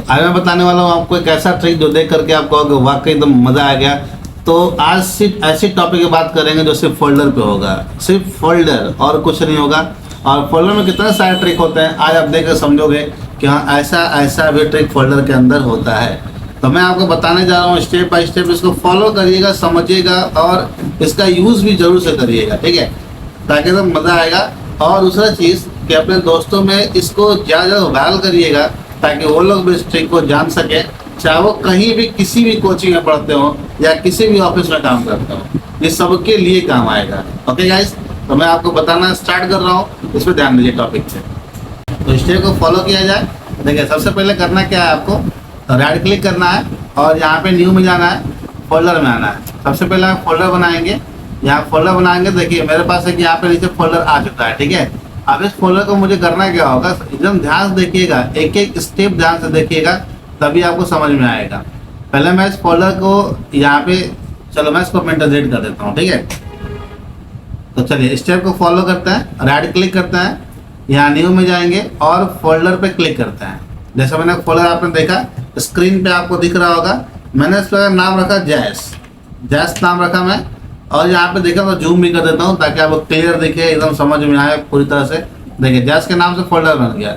आज मैं बताने वाला हूँ आपको एक ऐसा ट्रिक जो देख करके आपको वाकई एकदम मज़ा आ गया। तो आज सिर्फ ऐसी टॉपिक की बात करेंगे जो सिर्फ फोल्डर पे होगा, सिर्फ फोल्डर और कुछ नहीं होगा। और फोल्डर में कितने सारे ट्रिक होते हैं आज आप देख कर समझोगे कि हाँ ऐसा ऐसा भी ट्रिक फोल्डर के अंदर होता है। तो मैं आपको बताने जा रहा हूँ स्टेप बाय स्टेप, इसको फॉलो करिएगा, समझिएगा और इसका यूज़ भी जरूर से करिएगा, ठीक है, ताकि तो मज़ा आएगा। और दूसरा चीज़ कि अपने दोस्तों में इसको ज़्यादा वायरल करिएगा ताकि वो लोग भी इस ट्रिक को जान सके, चाहे वो कहीं भी किसी भी कोचिंग में पढ़ते हो या किसी भी ऑफिस में काम करते हो, ये सबके लिए काम आएगा। ओके गाइस, तो मैं आपको बताना स्टार्ट कर रहा हूँ, इस पर ध्यान दीजिए टॉपिक पे। तो स्टेप को फॉलो किया जाए। देखिए सबसे पहले करना क्या है, आपको राइट क्लिक करना है और यहाँ पे न्यू में जाना है, फोल्डर में आना है। सबसे पहले आप फोल्डर बनाएंगे, यहाँ फोल्डर बनाएंगे। देखिए मेरे पास एक यहाँ पे नीचे फोल्डर आ चुका है, ठीक है। अब इस फोल्डर को मुझे करना क्या होगा, एकदम ध्यान से देखिएगा, एक एक स्टेप ध्यान से देखिएगा, तभी आपको समझ में आएगा। पहले मैं इस फोल्डर को यहाँ पे, चलो मैं इसको डिलीट कर देता हूँ, ठीक है। तो चलिए स्टेप को फॉलो करते हैं, राइट क्लिक करते हैं, यहाँ न्यू में जाएंगे और फोल्डर पे क्लिक करते हैं। जैसे मैंने फोल्डर आपने देखा स्क्रीन पे आपको दिख रहा होगा, मैंने इस पर नाम रखा जैस नाम रखा मैं। और यहाँ पे देखा तो जूम भी कर देता हूँ ताकि आपको क्लियर दिखे, एकदम समझ में आए पूरी तरह से। देखिए जैस के नाम से फोल्डर बन गया।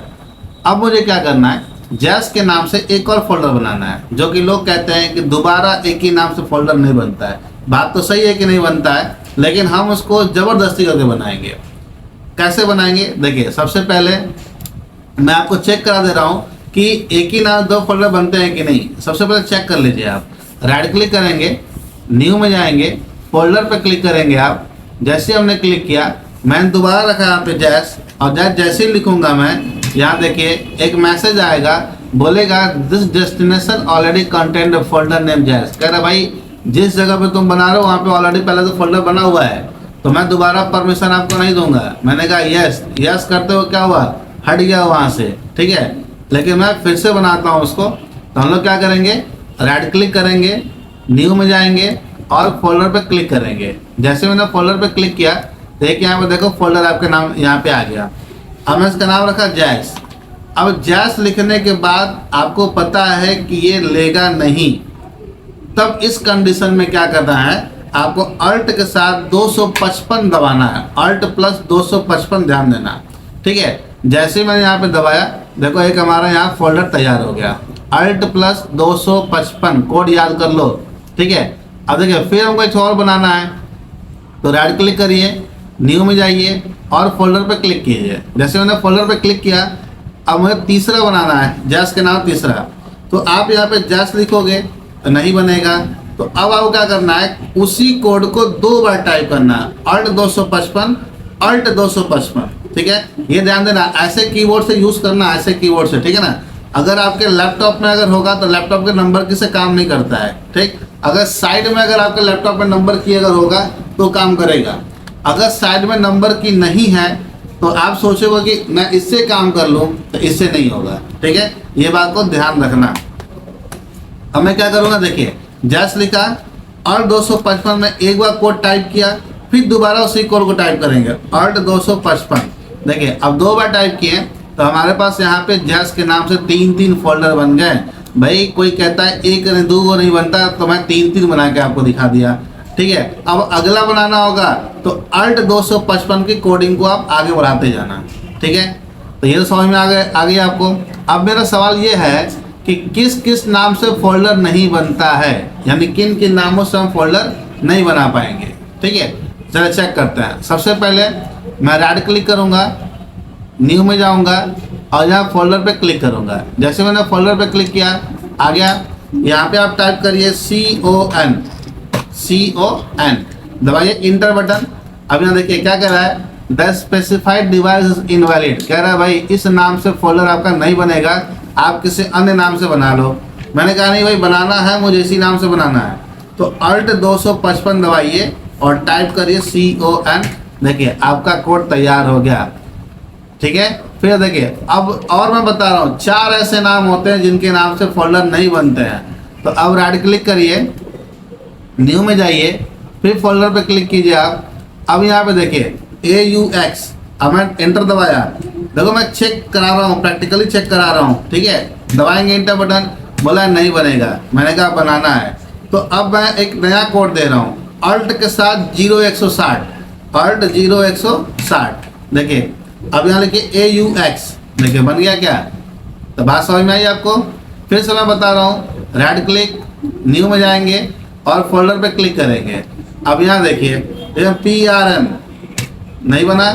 अब मुझे क्या करना है, जैस के नाम से एक और फोल्डर बनाना है, जो कि लोग कहते हैं कि दोबारा एक ही नाम से फोल्डर नहीं बनता है। बात तो सही है कि नहीं बनता है, लेकिन हम उसको ज़बरदस्ती करके बनाएंगे। कैसे बनाएंगे, देखिए सबसे पहले मैं आपको चेक करा दे रहा हूँ कि एक ही नाम दो फोल्डर बनते हैं कि नहीं। सबसे पहले चेक कर लीजिए आप, राइट क्लिक करेंगे, न्यू में जाएंगे, फोल्डर पे क्लिक करेंगे आप। जैसे हमने क्लिक किया, मैंने दोबारा रखा यहाँ पे जैस, और जैसे ही लिखूंगा मैं, यहाँ देखिए एक मैसेज आएगा, बोलेगा this destination already content folder name जैस। कह रहा भाई जिस जगह पे तुम बना रहे हो वहाँ पे ऑलरेडी पहले तो फोल्डर बना हुआ है, तो मैं दोबारा परमिशन आपको नहीं दूंगा। मैंने कहा यस करते हो, क्या हुआ, हट गया वहाँ से, ठीक है। लेकिन मैं फिर से बनाता हूँ उसको। तो हम लोग क्या करेंगे, राइट क्लिक करेंगे, न्यू में जाएंगे और फोल्डर पे क्लिक करेंगे। जैसे मैंने फोल्डर पे क्लिक किया, देखिए यहाँ पे देखो फोल्डर आपके नाम यहाँ पे आ गया। अब मैं इसका नाम रखा जैस। अब जैस लिखने के बाद आपको पता है कि ये लेगा नहीं, तब इस कंडीशन में क्या करना है, आपको अल्ट के साथ 255 दबाना है, अल्ट प्लस 255 ध्यान देना, ठीक है। जैसे मैंने यहाँ पे दबाया, देखो एक हमारा यहाँ फोल्डर तैयार हो गया, अल्ट प्लस 255 कोड याद कर लो, ठीक है। अब देखिए फिर हमको एक और बनाना है, तो राइट क्लिक करिए, न्यू में जाइए और फोल्डर पे क्लिक कीजिए। जैसे मैंने फोल्डर पे क्लिक किया, अब मुझे तीसरा बनाना है, जैस के नाम तीसरा। तो आप यहाँ पे जैस लिखोगे तो नहीं बनेगा, तो अब आपको क्या करना है, उसी कोड को 2 बार टाइप करना है, अल्ट 255 अल्ट 255, ठीक है। ये ध्यान देना, ऐसे कीबोर्ड से यूज़ करना, ऐसे कीबोर्ड से, ठीक है ना। अगर आपके लैपटॉप में अगर होगा तो लैपटॉप के नंबर की से काम नहीं करता है, ठीक। अगर साइड में अगर आपके लैपटॉप में नंबर की अगर होगा तो काम करेगा। अगर साइड में नंबर की नहीं है तो आप सोचोगे कि मैं इससे काम कर लूँ, तो इससे नहीं होगा, ठीक है। ये बात को ध्यान रखना। अब मैं क्या करूँगा, देखिए जैस लिखा और 255 में एक बार कोड टाइप किया, फिर दोबारा उसी कोड को टाइप करेंगे, अल्ट 255। देखिए अब 2 बार टाइप किए तो हमारे पास यहाँ पे जैस के नाम से 3 फोल्डर बन गए। भाई कोई कहता है एक नहीं 2 नहीं बनता, तो मैं 3 बना के आपको दिखा दिया, ठीक है। अब अगला बनाना होगा तो अल्ट 255 की कोडिंग को आप आगे बढ़ाते जाना, ठीक है। तो ये तो समझ में आ गया आपको। अब मेरा सवाल ये है कि किस किस नाम से फोल्डर नहीं बनता है, यानी किन किन नामों से हम फोल्डर नहीं बना पाएंगे, ठीक है। चलो चेक करते हैं। सबसे पहले मैं राइट क्लिक करूँगा, न्यू में जाऊँगा और यहाँ फोल्डर पे क्लिक करूँगा। जैसे मैंने फोल्डर पे क्लिक किया, आ गया। यहाँ पे आप टाइप करिए CON दबाइए इंटर बटन। अब यहाँ देखिए क्या कह रहा है, the specified device is invalid. कह रहा है भाई इस नाम से फोल्डर आपका नहीं बनेगा, आप किसी अन्य नाम से बना लो। मैंने कहा नहीं भाई बनाना है मुझे इसी नाम से बनाना है, तो अल्ट 255 दबाइए और टाइप करिए CON। देखिए आपका कोड तैयार हो गया, ठीक है। फिर देखिए अब और मैं बता रहा हूँ 4 ऐसे नाम होते हैं जिनके नाम से फोल्डर नहीं बनते हैं। तो अब राइट क्लिक करिए, न्यू में जाइए, फिर फोल्डर पे क्लिक कीजिए आप। अब यहाँ पे देखिए AUX, अब मैं एंटर दबाया, देखो मैं चेक करा रहा हूँ, प्रैक्टिकली चेक करा रहा हूँ, ठीक है। दबाएंगे इंटर बटन, बोला नहीं बनेगा, मैंने कहा बनाना है। तो अब मैं एक नया कोड दे रहा हूँ, अल्ट के साथ 0160, अल्ट 0160। देखिए अब यहाँ लिखिए AUX, देखिए बन गया क्या? तो बात समझ में आई आपको? फिर से मैं बता रहा हूँ, राइट क्लिक, न्यू में जाएंगे और फोल्डर पे क्लिक करेंगे। अब यहाँ देखिए PRN नहीं बना,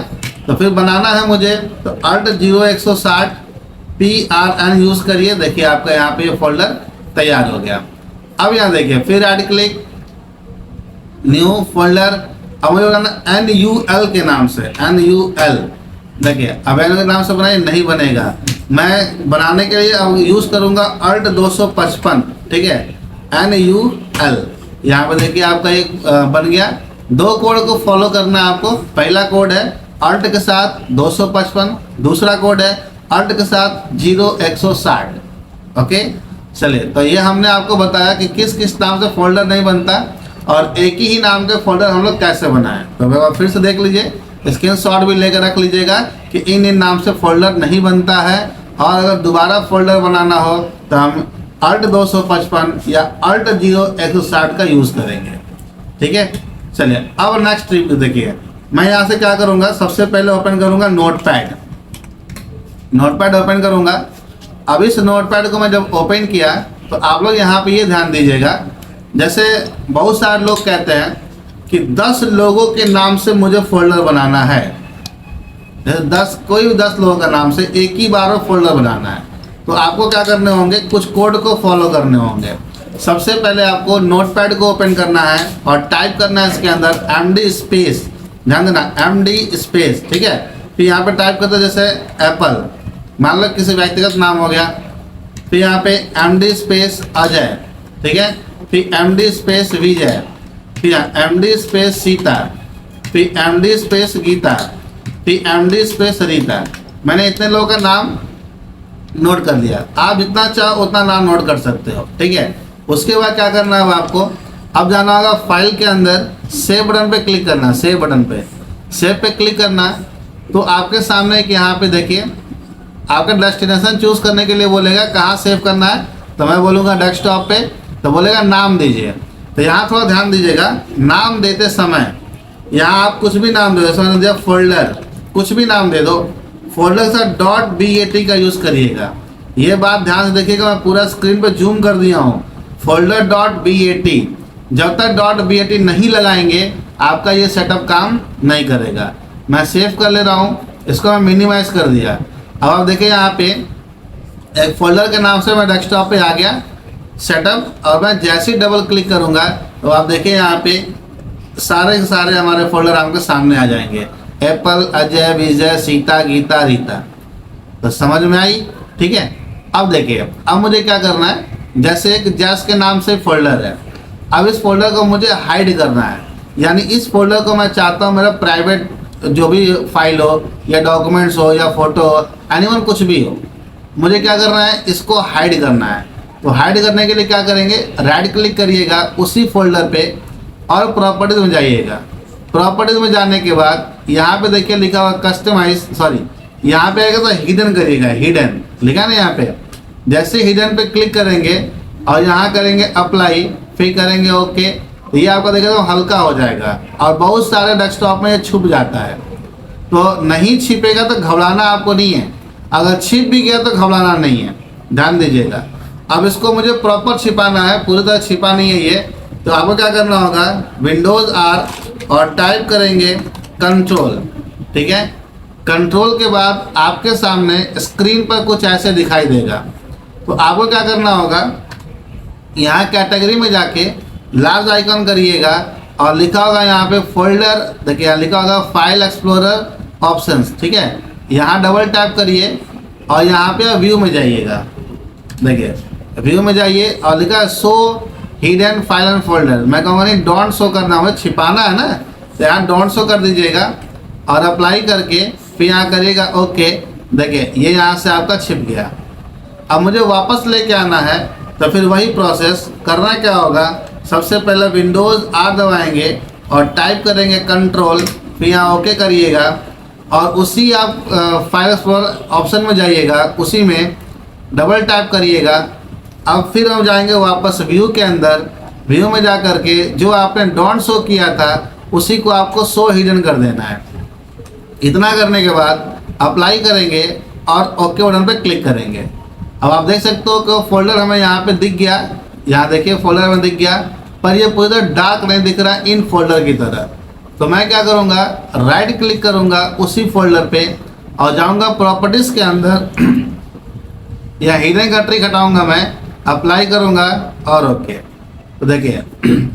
तो फिर बनाना है मुझे, तो अल्ट 0160 PRN यूज़ करिए। देखिए आपका यहाँ पे ये फोल्डर तैयार हो गया। अब यहाँ देखिए फिर राइट क्लिक, न्यू फोल्डर, अब मुझे बनाना NUL के नाम से, NUL। देखिए अब NUL के नाम से बनाइए, नहीं बनेगा। मैं बनाने के लिए अब यूज़ करूँगा अल्ट 255, ठीक है, NUL। यहाँ पर देखिए आपका एक बन गया। दो कोड को फॉलो करना है आपको। पहला कोड है अल्ट के साथ 255, दूसरा कोड है अल्ट के साथ 0160। ओके, चलिए, तो ये हमने आपको बताया कि किस किस नाम से फोल्डर नहीं बनता और एक ही नाम के फोल्डर हम लोग कैसे बनाएं। तो फिर से देख लीजिए, स्क्रीनशॉट भी लेकर रख लीजिएगा कि इन नाम से फोल्डर नहीं बनता है। और अगर दोबारा फोल्डर बनाना हो तो हम अल्ट 255 या अल्ट 0160 का यूज़ करेंगे। ठीक है, चलिए अब नेक्स्ट ट्रिक देखिए। मैं यहाँ से क्या करूँगा, सबसे पहले ओपन करूँगा नोटपैड। नोटपैड ओपन करूँगा। अब इस नोटपैड को मैं जब ओपन किया तो आप लोग यहाँ पे ये ध्यान दीजिएगा, जैसे बहुत सारे लोग कहते हैं कि 10 लोगों के नाम से मुझे फोल्डर बनाना है। जैसे कोई भी 10 लोगों का नाम से एक ही बार में फोल्डर बनाना है, तो आपको क्या करने होंगे, कुछ कोड को फॉलो करने होंगे। सबसे पहले आपको नोटपैड को ओपन करना है और टाइप करना है इसके अंदर MD स्पेस, ध्यान देना MD स्पेस, ठीक है। फिर यहाँ पे टाइप करते जैसे एप्पल, मान लो किसी व्यक्तिगत नाम हो गया। फिर यहाँ पे MD स्पेस अजय, ठीक है। फिर MD स्पेस विजय, फिर MD स्पेस सीता, फिर MD स्पेस गीता, फिर MD स्पेस रीता। मैंने इतने लोगों का नाम नोट कर लिया। आप जितना चाहो उतना नाम नोट कर सकते हो, ठीक है। उसके बाद क्या करना है आपको, अब जाना होगा फाइल के अंदर, सेव बटन पे क्लिक करना, सेव बटन पे, सेव पे क्लिक करना। तो आपके सामने एक यहाँ पे देखिए, आपका डेस्टिनेशन चूज करने के लिए बोलेगा कहाँ सेव करना है। तो मैं बोलूँगा डेस्कटॉप पे, तो बोलेगा नाम दीजिए। तो यहाँ थोड़ा ध्यान दीजिएगा, नाम देते समय यहाँ आप कुछ भी नाम दो, जैसे दिया फोल्डर, कुछ भी नाम दे दो। फोल्डर के साथ .bat का यूज़ करिएगा। ये बात ध्यान से देखिएगा, मैं पूरा स्क्रीन पे जूम कर दिया हूँ। फोल्डर .bat, जब तक .bat नहीं लगाएंगे आपका ये सेटअप काम नहीं करेगा। मैं सेव कर ले रहा हूँ, इसको मैं मिनिमाइज कर दिया। अब आप देखिए यहाँ पे एक फोल्डर के नाम से मैं डेस्कटॉप पे आ गया सेटअप, और मैं जैसे ही डबल क्लिक करूँगा तो आप देखिए यहाँ पे सारे के सारे हमारे फोल्डर आपके सामने आ जाएंगे, एप्पल, अजय, विजय, सीता, गीता, रीता। तो समझ में आई, ठीक है। अब देखिए, अब मुझे क्या करना है, जैसे एक जैस के नाम से फोल्डर है, अब इस फोल्डर को मुझे हाइड करना है। यानी इस फोल्डर को मैं चाहता हूँ मेरा प्राइवेट जो भी फाइल हो या डॉक्यूमेंट्स हो या फोटो हो, एनीवन कुछ भी हो, मुझे क्या करना है, इसको हाइड करना है। तो हाइड करने के लिए क्या करेंगे, राइट क्लिक करिएगा उसी फोल्डर पे और प्रॉपर्टीज में जाइएगा। प्रॉपर्टीज में जाने के बाद यहाँ पे देखिए लिखा हुआ कस्टमाइज, सॉरी यहाँ पे आएगा तो हिडन करिएगा, हिडन लिखा ना यहाँ पे। जैसे हिडन पे क्लिक करेंगे और यहाँ करेंगे अप्लाई, फिर करेंगे ओके, तो ये आपका देखिए तो हल्का हो जाएगा। और बहुत सारे डेस्कटॉप में ये छुप जाता है, तो नहीं छिपेगा तो घबराना आपको नहीं है, अगर छिप भी गया तो घबराना नहीं है, ध्यान दीजिएगा। अब इसको मुझे प्रॉपर छिपाना है, पूरी तरह छिपा नहीं है ये। तो आपको क्या करना होगा, विंडोज R और टाइप करेंगे कंट्रोल, ठीक है। कंट्रोल के बाद आपके सामने स्क्रीन पर कुछ ऐसे दिखाई देगा। तो आपको क्या करना होगा, यहाँ कैटेगरी में जाके लार्ज आइकन करिएगा और लिखा होगा यहाँ पे फोल्डर, देखिए यहाँ लिखा होगा फाइल एक्सप्लोरर ऑप्शंस, ठीक है। यहाँ डबल टैप करिए और यहाँ पे व्यू में जाइएगा। देखिए व्यू में जाइए और लिखा है show hidden file and folder. मैं कहूँगा नहीं, डोंट शो करना, हमें छिपाना है ना, तो यहाँ डोंट शो कर दीजिएगा और अप्लाई करके फिर यहाँ करिएगा ओके। देखिए ये यहाँ से आपका छिप गया। अब मुझे वापस लेके आना है, तो फिर वही प्रोसेस करना। क्या होगा, सबसे पहले विंडोज़ R दबाएंगे और टाइप करेंगे कंट्रोल, फिर यहाँ ओके करिएगा और उसी आप फाइल एक्सप्लोरर ऑप्शन में जाइएगा, उसी में डबल टैप करिएगा। अब फिर हम जाएंगे वापस व्यू के अंदर। व्यू में जा करके जो आपने डोंट शो किया था उसी को आपको शो हिडन कर देना है। इतना करने के बाद अप्लाई करेंगे और ओके बटन पे क्लिक करेंगे। अब आप देख सकते हो कि फोल्डर हमें यहाँ पे दिख गया। यहाँ देखिए फोल्डर में दिख गया, पर ये पूरी तरह डार्क नहीं दिख रहा इन फोल्डर की तरह। तो मैं क्या करूँगा, राइट क्लिक करूँगा उसी फोल्डर पे और जाऊँगा प्रॉपर्टीज़ के अंदर, या हिडन का ट्रिक हटाऊँगा मैं, अप्लाई करूँगा और ओके। तो देखिए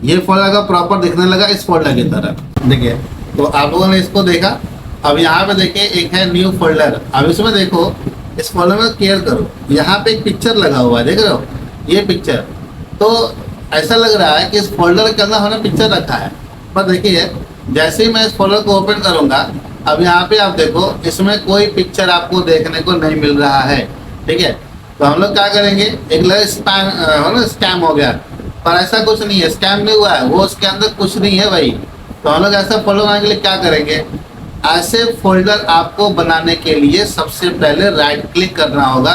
ये फोल्डर का प्रॉपर दिखने लगा इस फोल्डर की तरह। देखिए तो आप लोगों ने इसको देखा। अब यहाँ पे देखिए एक है न्यू फोल्डर। अब इसमें देखो, इस फोल्डर में केयर करो, यहाँ पे एक पिक्चर लगा हुआ है, देख रहे हो ये पिक्चर। तो ऐसा लग रहा है कि इस फोल्डर के अंदर हमने पिक्चर रखा है, पर देखिए जैसे ही मैं इस फोल्डर को ओपन करूँगा, अब यहाँ पे आप देखो इसमें कोई पिक्चर आपको देखने को नहीं मिल रहा है। ठीक है, तो हम लोग क्या करेंगे, एक लगे स्कैम हो गया, पर ऐसा कुछ नहीं है, स्कैम नहीं हुआ है, वो उसके अंदर कुछ नहीं है भाई। तो हम लोग ऐसा फोल्डर बनाने के लिए क्या करेंगे, ऐसे फोल्डर आपको बनाने के लिए सबसे पहले राइट क्लिक करना होगा,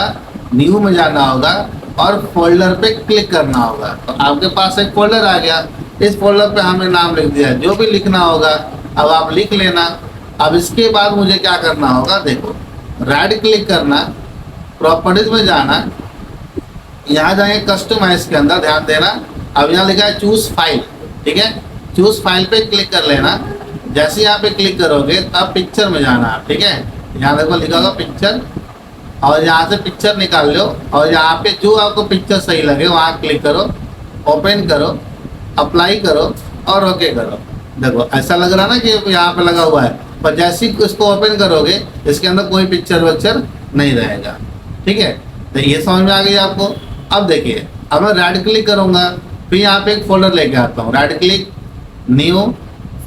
न्यू में जाना होगा और फोल्डर पे क्लिक करना होगा। तो आपके पास एक फोल्डर आ गया, इस फोल्डर पे हमने नाम लिख दिया, जो भी लिखना होगा अब आप लिख लेना। अब इसके बाद मुझे क्या करना होगा, देखो राइट क्लिक करना, प्रॉपर्टीज में जाना, यहाँ जाएंगे कस्टमाइज के अंदर, ध्यान देना अब यहाँ लिखा है चूज फाइल। ठीक है, चूज फाइल पे क्लिक कर लेना। जैसे यहाँ पे क्लिक करोगे तब पिक्चर में जाना है। ठीक है, यहाँ देखो लिखा होगा पिक्चर, और यहाँ से पिक्चर निकाल लो और यहाँ पे जो आपको पिक्चर सही लगे वहाँ क्लिक करो, ओपन करो, अप्लाई करो और ओके करो। देखो ऐसा लग रहा ना कि यहाँ पे लगा हुआ है, पर जैसे ही इसको ओपन करोगे इसके अंदर कोई पिक्चर वक्चर नहीं रहेगा। ठीक है, तो ये समझ में आ गई आपको। अब देखिए, अब मैं राइट क्लिक करूँगा, फिर यहाँ पे एक फोल्डर लेके आता हूँ, right click, new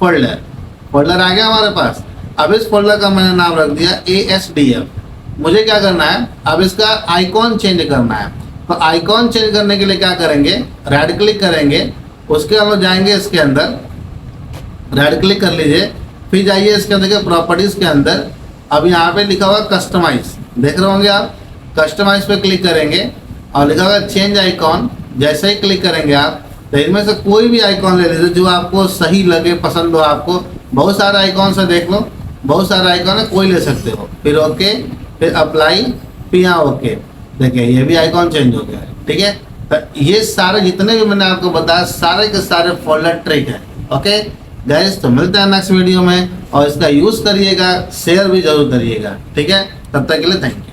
folder, folder आ गया हमारे पास। अब इस फोल्डर का मैंने नाम रख दिया ASDF। मुझे क्या करना है, अब इसका आइकॉन चेंज करना है। तो आइकॉन चेंज करने के लिए क्या करेंगे, राइट क्लिक करेंगे, उसके हम लोग जाएंगे इसके अंदर, राइट क्लिक कर लीजिए, फिर जाइए इसके अंदर के प्रॉपर्टीज के अंदर। अब यहाँ पे लिखा हुआ कस्टमाइज, देख रहे होंगे आप, कस्टमाइज पे क्लिक करेंगे और लिखा हुआ चेंज आइकॉन। जैसे ही क्लिक करेंगे आप, तो इनमें से कोई भी आइकॉन ले लीजिए जो आपको सही लगे, पसंद हो आपको। बहुत सारे आइकॉन से देख लो, बहुत सारे आइकॉन है, कोई ले सकते हो। फिर ओके, फिर अप्लाई, फिर यहाँ ओके। देखिए ये भी आइकॉन चेंज हो गया है। ठीक है, तो ये सारे जितने भी मैंने आपको बताया सारे के सारे फोल्डर ट्रिक है। ओके गाइस, तो मिलते हैं नेक्स्ट वीडियो में, और इसका यूज़ करिएगा, शेयर भी जरूर करिएगा। ठीक है, तब तक के लिए थैंक यू।